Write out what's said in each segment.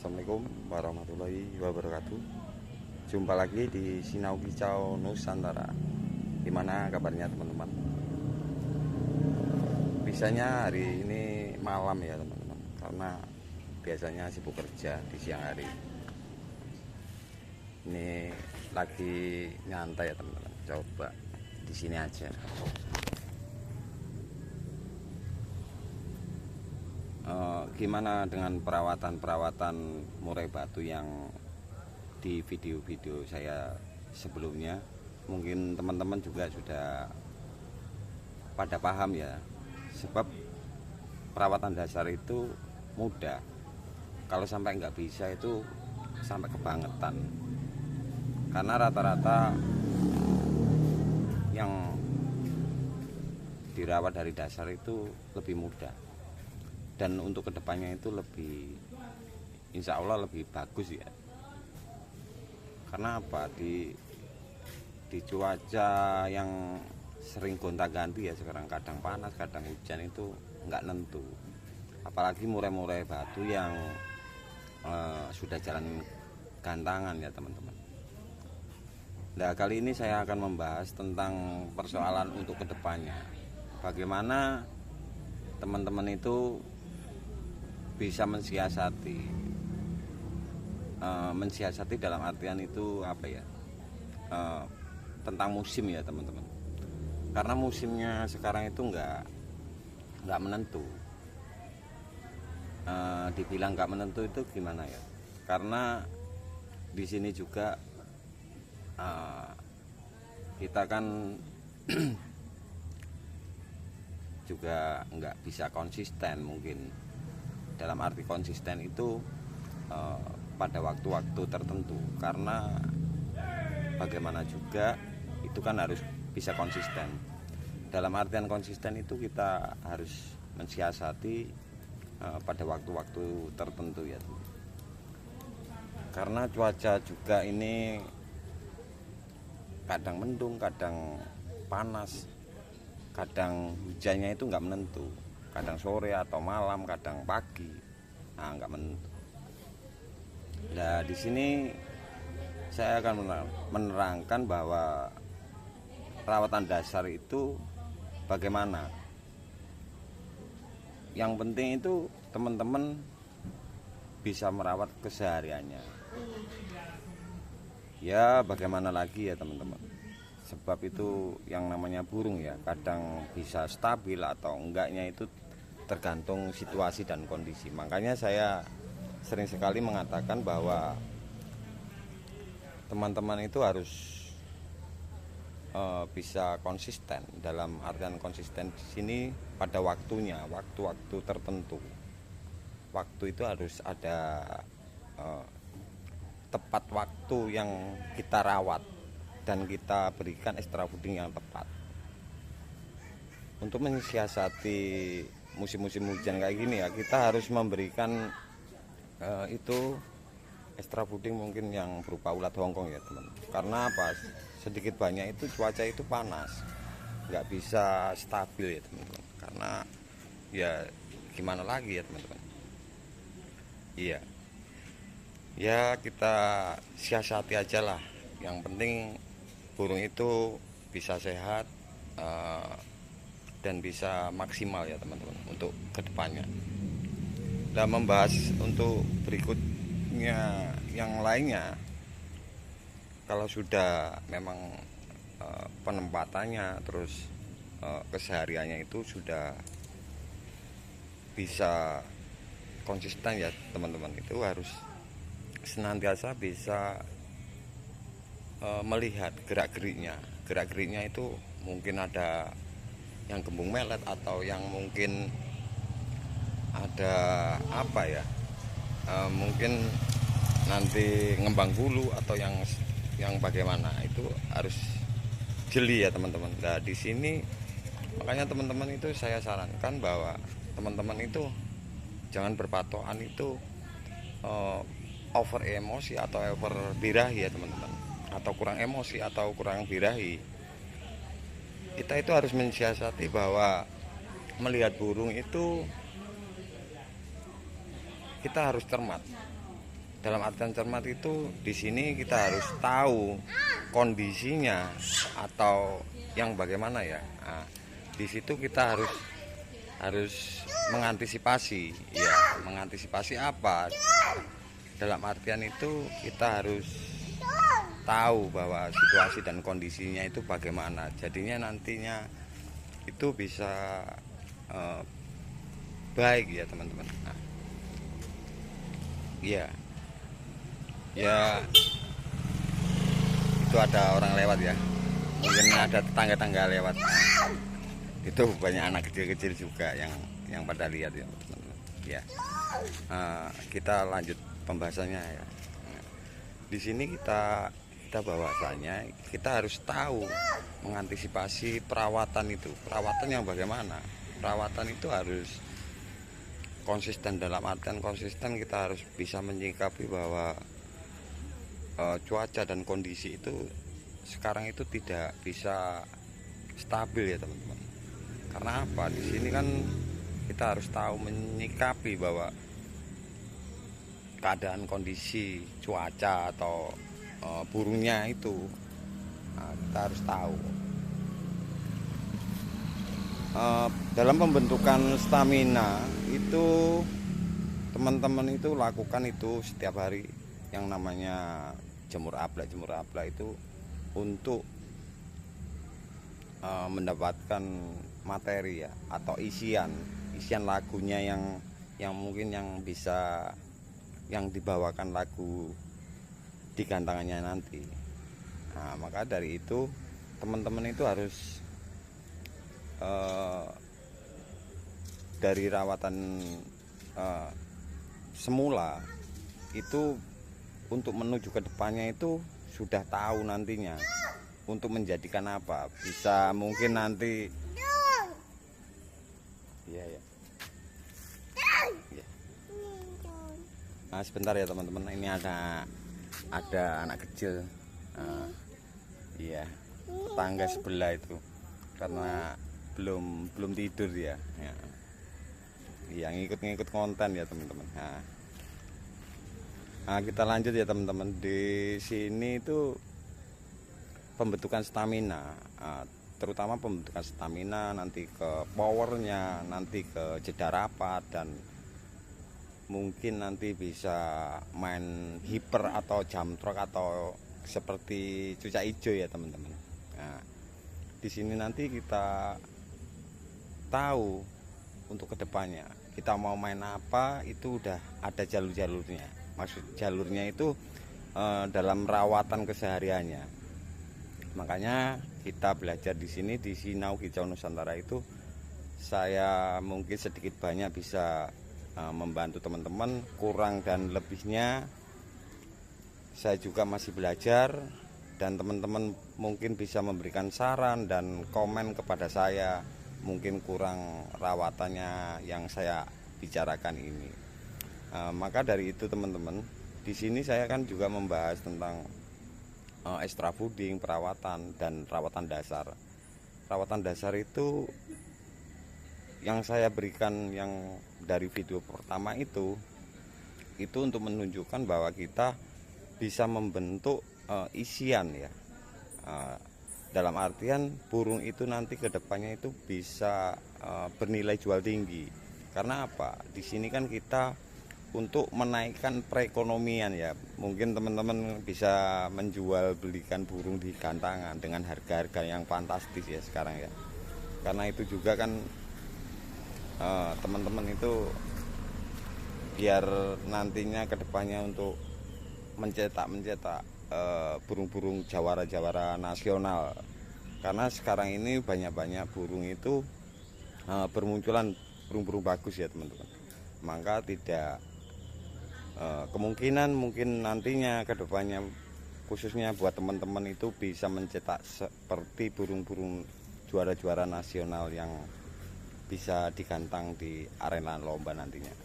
Assalamualaikum warahmatullahi wabarakatuh. Jumpa lagi di Sinau Kicau Nusantara. Gimana kabarnya teman-teman? Bisanya hari ini malam ya teman-teman, karena biasanya sibuk kerja di siang hari. Ini lagi nyantai ya teman-teman. Coba di sini aja. Gimana dengan perawatan murai batu yang di video-video saya sebelumnya? Mungkin teman-teman juga sudah pada paham ya, sebab perawatan dasar itu mudah. Kalau sampai nggak bisa itu sampai kebangetan, karena rata-rata yang dirawat dari dasar itu lebih mudah. Dan untuk kedepannya itu lebih, insya Allah lebih bagus ya. Karena apa, di cuaca yang sering gonta-ganti ya sekarang, kadang panas kadang hujan, itu nggak nentu. Apalagi murai-murai batu yang sudah jalan gantangan ya teman-teman. Nah, kali ini saya akan membahas tentang persoalan untuk kedepannya. Bagaimana teman-teman itu bisa mensiasati dalam artian itu apa ya, tentang musim ya teman-teman. Karena musimnya sekarang itu nggak menentu. Dibilang nggak menentu itu gimana ya, karena di sini juga kita kan juga nggak bisa konsisten. Mungkin dalam arti konsisten itu pada waktu-waktu tertentu, karena bagaimana juga itu kan harus bisa konsisten. Dalam artian konsisten itu kita harus mensiasati pada waktu-waktu tertentu ya, karena cuaca juga ini kadang mendung, kadang panas, kadang hujannya itu nggak menentu, kadang sore atau malam, kadang pagi, nggak menentu. Nah, di sini saya akan menerangkan bahwa perawatan dasar itu bagaimana. Yang penting itu teman-teman bisa merawat kesehariannya. Ya, bagaimana lagi ya teman-teman. Sebab itu yang namanya burung ya, kadang bisa stabil atau enggaknya itu tergantung situasi dan kondisi. Makanya saya sering sekali mengatakan bahwa teman-teman itu harus bisa konsisten. Dalam artian konsisten di sini pada waktunya, waktu-waktu tertentu. Waktu itu harus ada tepat waktu yang kita rawat dan kita berikan extra fooding yang tepat. Untuk mensiasati musim-musim hujan kayak gini ya, kita harus memberikan itu extra fooding mungkin yang berupa ulat hongkong ya teman. Karena apa, sedikit banyak itu cuaca itu panas, nggak bisa stabil ya teman-teman. Karena ya gimana lagi ya teman-teman. Iya ya, kita siasati aja lah. Yang penting burung itu bisa sehat dan bisa maksimal ya teman-teman untuk kedepannya. Nah, membahas untuk berikutnya yang lainnya, kalau sudah memang penempatannya terus kesehariannya itu sudah bisa konsisten ya teman-teman, itu harus senantiasa bisa melihat gerak-geriknya itu. Mungkin ada yang gembung melet, atau yang mungkin ada apa ya, mungkin nanti ngembang bulu, atau yang bagaimana, itu harus jeli ya teman-teman. Nah, di sini makanya teman-teman itu saya sarankan bahwa teman-teman itu jangan berpatokan itu over emosi atau over birahi ya teman-teman, atau kurang emosi atau kurang birahi. Kita itu harus mensiasati bahwa melihat burung itu kita harus cermat. dalam artian cermat itu di sini kita harus tahu kondisinya atau yang bagaimana ya. Nah, di situ kita harus mengantisipasi ya. Mengantisipasi apa? Dalam artian itu kita harus tahu bahwa situasi dan kondisinya itu bagaimana, jadinya nantinya itu bisa baik ya teman-teman. Nah, ya itu ada orang lewat ya, mungkin ada tetangga-tangga lewat. Nah, itu banyak anak kecil-kecil juga yang pada lihat ya teman-teman ya. Kita lanjut pembahasannya ya. Di sini kita bahwasanya kita harus tahu mengantisipasi perawatan itu. Perawatan yang bagaimana? Perawatan itu harus konsisten, dalam artian konsisten kita harus bisa menyikapi bahwa cuaca dan kondisi itu sekarang itu tidak bisa stabil ya teman-teman. Karena apa? Di sini kan kita harus tahu menyikapi bahwa keadaan kondisi cuaca atau burungnya itu, kita harus tahu. Dalam pembentukan stamina itu teman-teman itu lakukan itu setiap hari yang namanya jemur ablak itu untuk mendapatkan materi ya, atau isian lagunya yang mungkin yang bisa yang dibawakan lagu di gantangannya nanti. Nah, maka dari itu teman-teman itu harus dari rawatan semula itu untuk menuju ke depannya itu sudah tahu nantinya untuk menjadikan apa, bisa mungkin nanti ya. Nah, sebentar ya teman-teman, ini ada anak kecil, iya, tetangga sebelah itu karena belum tidur ya, yang ngikut konten ya teman-teman. Nah, kita lanjut ya teman-teman. Di sini itu pembentukan stamina, terutama pembentukan stamina, nanti ke powernya, nanti ke jeda rapat, dan mungkin nanti bisa main hiper atau jam trok atau seperti cucak hijau ya teman-teman. Nah, di sini nanti kita tahu untuk kedepannya kita mau main apa, itu udah ada jalur-jalurnya. Maksud jalurnya itu dalam rawatan kesehariannya. Makanya kita belajar di sini di Sinau Kicau Nusantara itu, saya mungkin sedikit banyak bisa membantu teman-teman, kurang dan lebihnya saya juga masih belajar, dan teman-teman mungkin bisa memberikan saran dan komen kepada saya mungkin kurang rawatannya yang saya bicarakan ini. Maka dari itu teman-teman, di sini saya kan juga membahas tentang extra fooding, perawatan dan rawatan dasar. Rawatan dasar itu yang saya berikan yang dari video pertama itu untuk menunjukkan bahwa kita bisa membentuk isian ya, dalam artian burung itu nanti kedepannya itu bisa bernilai jual tinggi. Karena apa? Di sini kan kita untuk menaikkan perekonomian ya, mungkin teman-teman bisa menjual belikan burung di gantangan dengan harga-harga yang fantastis ya sekarang ya. Karena itu juga kan teman-teman itu biar nantinya kedepannya untuk mencetak burung-burung jawara nasional. Karena sekarang ini banyak burung itu bermunculan burung-burung bagus ya teman-teman. Maka tidak kemungkinan mungkin nantinya kedepannya khususnya buat teman-teman itu bisa mencetak seperti burung-burung juara-juara nasional yang bisa digantang di arena lomba nantinya.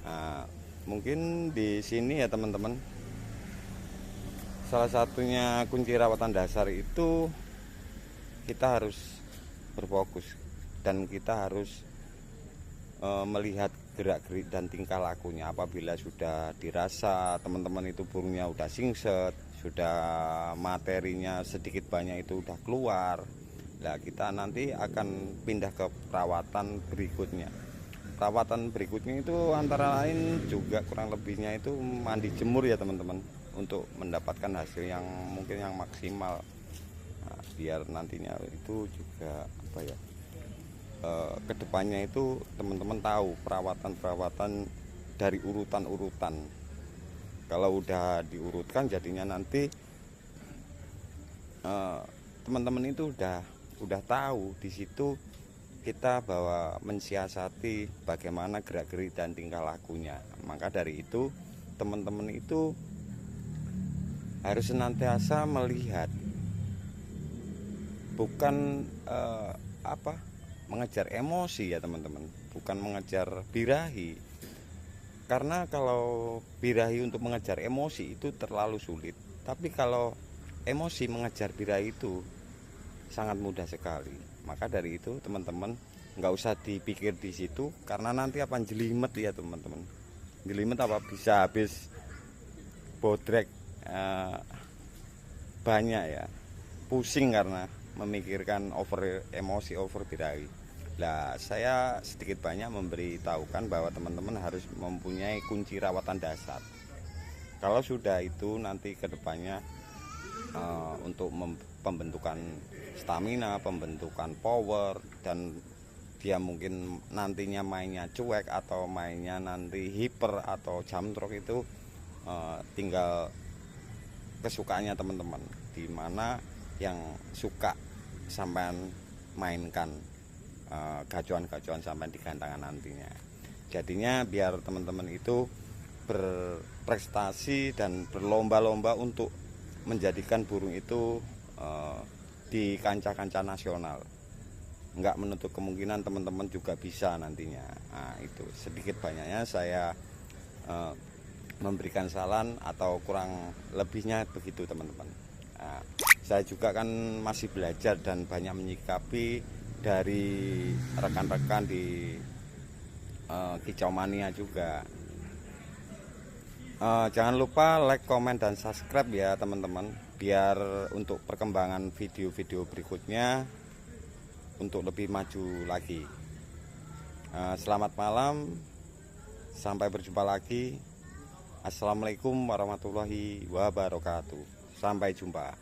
Nah, mungkin di sini ya teman-teman, salah satunya kunci rawatan dasar itu kita harus berfokus dan kita harus melihat gerak-gerik dan tingkah lakunya. Apabila sudah dirasa teman-teman itu burungnya udah singset, sudah materinya sedikit banyak itu udah keluar, nah kita nanti akan pindah ke perawatan berikutnya. Perawatan berikutnya itu antara lain juga kurang lebihnya itu mandi jemur ya teman-teman, untuk mendapatkan hasil yang mungkin yang maksimal. Nah, biar nantinya itu juga apa ya, kedepannya itu teman-teman tahu perawatan dari urutan-urutan. Kalau udah diurutkan jadinya nanti teman-teman itu udah tahu di situ kita bahwa mensiasati bagaimana gerak-gerik dan tingkah lakunya. Maka dari itu teman-teman itu harus senantiasa melihat, bukan mengejar emosi ya teman-teman, bukan mengejar birahi. Karena kalau birahi untuk mengejar emosi itu terlalu sulit, tapi kalau emosi mengejar birahi itu sangat mudah sekali. Maka dari itu teman-teman nggak usah dipikir di situ, karena nanti apa jelimet ya teman-teman. Jelimet apa bisa habis bodrek banyak ya, pusing karena memikirkan over emosi, over birahi. Nah, saya sedikit banyak memberitahukan bahwa teman-teman harus mempunyai kunci rawatan dasar. Kalau sudah itu nanti kedepannya untuk pembentukan stamina, pembentukan power, dan dia mungkin nantinya mainnya cuek atau mainnya nanti hiper atau jamtrok itu tinggal kesukaannya teman-teman, dimana yang suka sampean mainkan gacuan-gacuan sampai di gantangan nantinya. Jadinya biar teman-teman itu berprestasi dan berlomba-lomba untuk menjadikan burung itu di kancah-kancah nasional. Enggak menutup kemungkinan teman-teman juga bisa nantinya. Nah, itu sedikit banyaknya saya memberikan saran atau kurang lebihnya begitu teman-teman. Nah, saya juga kan masih belajar dan banyak menyikapi dari rekan-rekan di Kicau Mania juga. Jangan lupa like, komen, dan subscribe ya teman-teman, biar untuk perkembangan video-video berikutnya untuk lebih maju lagi. Selamat malam, sampai berjumpa lagi. Assalamualaikum warahmatullahi wabarakatuh. Sampai jumpa.